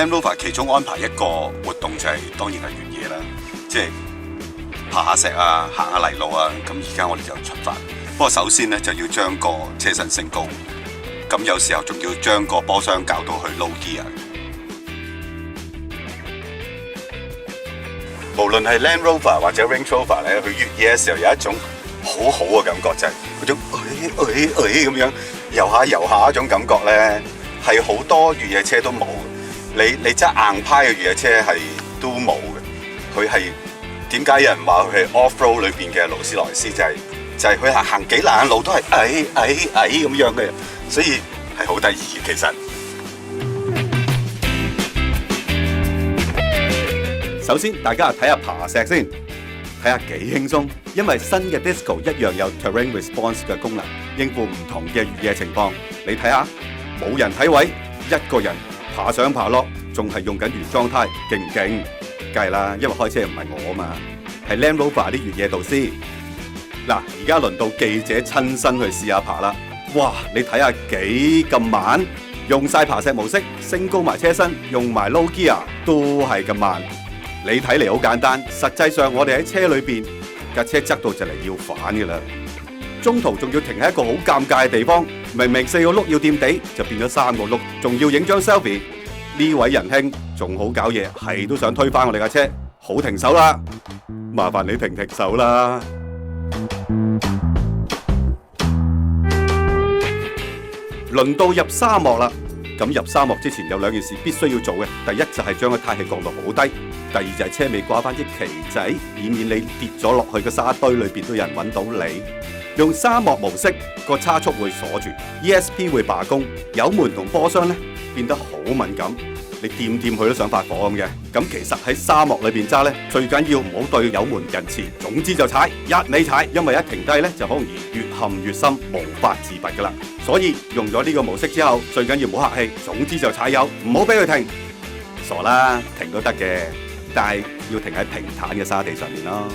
Land Rover 其中安排一個活動就係、當然係越野啦，即係爬下石啊，行下泥路啊。咁而家我哋就出發。不過首先咧就要將個車身升高，咁有時候仲要將個波箱校到去 low gear。無論係 Land Rover 或者 Range Rover 咧，佢越野嘅時候有一種好好嘅感覺，就係嗰種咁樣游下游下嗰種感覺咧，係好多越野車都冇。你揸硬派嘅越野車係都冇嘅。佢係點解有人話佢係 off-road 裏邊嘅勞斯萊斯，就係佢行幾難路都係咁樣嘅，所以係好得意嘅其實。首先，大家睇下爬石先，睇下幾輕鬆，因為新嘅 Disco 一樣有 Terrain Response 嘅功能，應付唔同嘅越野情況。你睇下，冇人睇位，一個人爬上爬落，仲係用緊原裝胎，勁唔勁？梗係啦，因為開車唔係我啊嘛，係 Land Rover 啲越野導師。嗱，而家輪到記者親身去試下爬啦。哇，你睇下幾咁慢，用晒爬石模式，升高埋車身，用埋 low gear 都係咁慢。你睇嚟好簡單，實際上我哋喺車裏邊架車側到就嚟要反嘅啦。中途仲要停喺一個好尷尬嘅地方，明明4個轆要掂地，就變咗3個轆，仲要影張 selfie。呢位仁兄仲好搞嘢，係都想推翻我哋架車，好停手啦！麻煩你停手啦。輪到入沙漠啦。咁入沙漠之前有2件事必須要做嘅，第一就係將個胎氣降到好低，第二就係車尾掛翻啲旗仔，以免你跌咗落去個沙堆裏邊都有人揾到你。用沙漠模式，個差速會鎖住 ，ESP 會罷工，油門同波箱咧變得好敏感，你掂佢都想發火咁嘅。咁其實喺沙漠裏邊揸咧，最緊要唔好對油門仁慈，總之就踩，一味踩，因為一停低咧就好容易越陷越深，無法自拔噶啦。所以用咗呢個模式之後，最緊要唔好客氣，總之就踩油，唔好俾佢停。傻啦，停都得嘅，但係要停喺平坦嘅沙地上面咯。